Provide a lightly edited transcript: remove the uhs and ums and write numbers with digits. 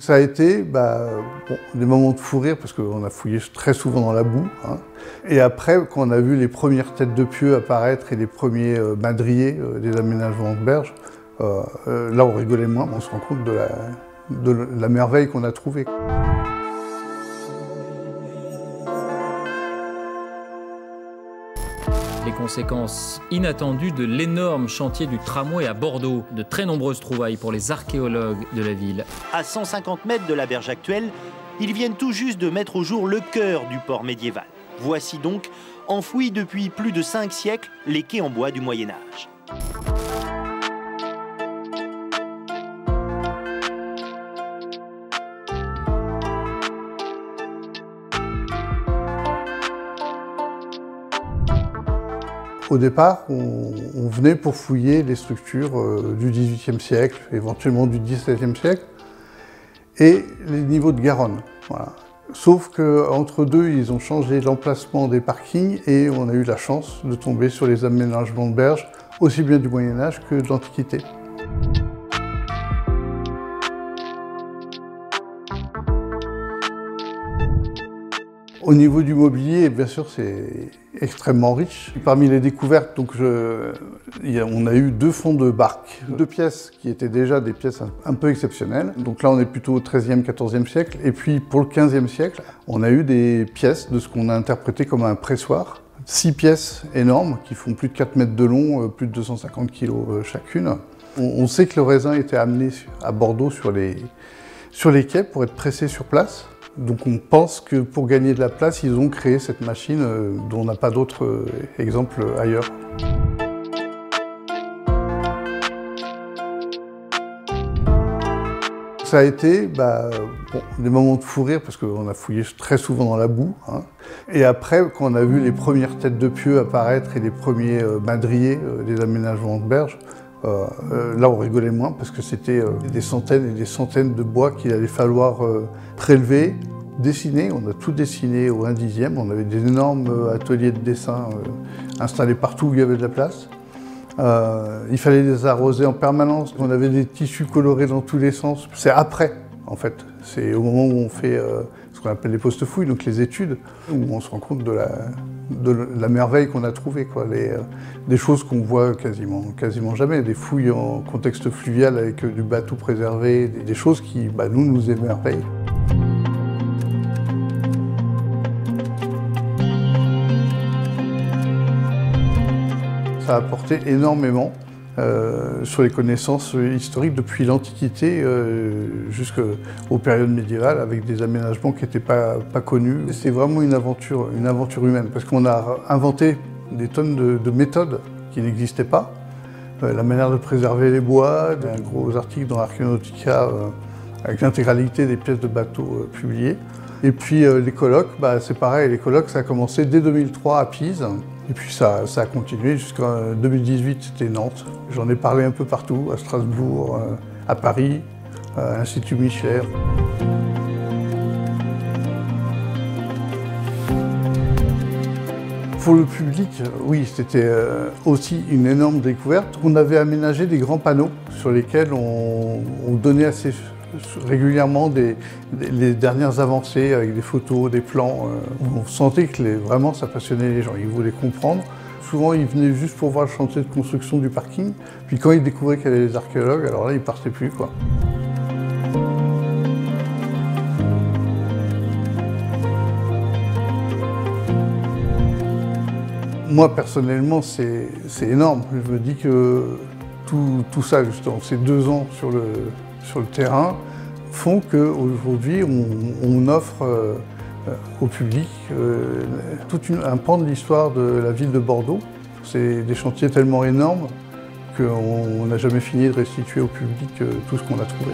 Ça a été des moments de fou rire parce qu'on a fouillé très souvent dans la boue. Et après, quand on a vu les premières têtes de pieux apparaître et les premiers madriers des aménagements de berges, là on rigolait moins, mais on se rend compte de la merveille qu'on a trouvée. Les conséquences inattendues de l'énorme chantier du tramway à Bordeaux. De très nombreuses trouvailles pour les archéologues de la ville. À 150 mètres de la berge actuelle, ils viennent tout juste de mettre au jour le cœur du port médiéval. Voici donc, enfouis depuis plus de 5 siècles, les quais en bois du Moyen-Âge. Au départ, on venait pour fouiller les structures du XVIIIe siècle, éventuellement du XVIIe siècle, et les niveaux de Garonne. Voilà. Sauf qu'entre deux, ils ont changé l'emplacement des parkings et on a eu la chance de tomber sur les aménagements de berges, aussi bien du Moyen-Âge que de l'Antiquité. Au niveau du mobilier, bien sûr, c'est extrêmement riche. Parmi les découvertes, on a eu 2 fonds de barques, 2 pièces qui étaient déjà des pièces un peu exceptionnelles. Donc là, on est plutôt au XIIIe, XIVe siècle. Et puis, pour le XVe siècle, on a eu des pièces de ce qu'on a interprété comme un pressoir. 6 pièces énormes qui font plus de 4 mètres de long, plus de 250 kg chacune. On sait que le raisin était amené à Bordeaux sur les quais pour être pressé sur place. Donc on pense que pour gagner de la place, ils ont créé cette machine dont on n'a pas d'autres exemples ailleurs. Ça a été des moments de fou rire parce qu'on a fouillé très souvent dans la boue. Et après, quand on a vu les premières têtes de pieux apparaître et les premiers madriers des aménagements de berges, là on rigolait moins parce que c'était des centaines et des centaines de bois qu'il allait falloir prélever, dessiner. On a tout dessiné au 1/10. On avait des énormes ateliers de dessin installés partout où il y avait de la place. Il fallait les arroser en permanence. On avait des tissus colorés dans tous les sens. C'est après, en fait. C'est au moment où on fait ce qu'on appelle les post-fouilles, donc les études, où on se rend compte de la merveille qu'on a trouvée, quoi. Des choses qu'on voit quasiment jamais, des fouilles en contexte fluvial avec du bateau préservé, des choses qui, nous émerveillent. Ça a apporté énormément sur les connaissances historiques depuis l'Antiquité jusqu'aux périodes médiévales avec des aménagements qui n'étaient pas connus. C'est vraiment une aventure humaine parce qu'on a inventé des tonnes de méthodes qui n'existaient pas. La manière de préserver les bois, un gros article dans Archéonautica avec l'intégralité des pièces de bateaux publiées. Et puis les colloques, c'est pareil, les colloques ça a commencé dès 2003 à Pise. Et puis ça a continué jusqu'en 2018, c'était Nantes. J'en ai parlé un peu partout, à Strasbourg, à Paris, à l'Institut Michler. Pour le public, oui, c'était aussi une énorme découverte. On avait aménagé des grands panneaux sur lesquels on donnait assez régulièrement les dernières avancées avec des photos, des plans. On sentait que vraiment ça passionnait les gens, ils voulaient comprendre. Souvent ils venaient juste pour voir le chantier de construction du parking, puis quand ils découvraient qu'il y avait les archéologues, alors là ils partaient plus, quoi. Moi personnellement c'est énorme, je me dis que tout ça justement, ces 2 ans sur le terrain, font qu'aujourd'hui, on offre au public tout un pan de l'histoire de la ville de Bordeaux. C'est des chantiers tellement énormes qu'on n'a jamais fini de restituer au public tout ce qu'on a trouvé.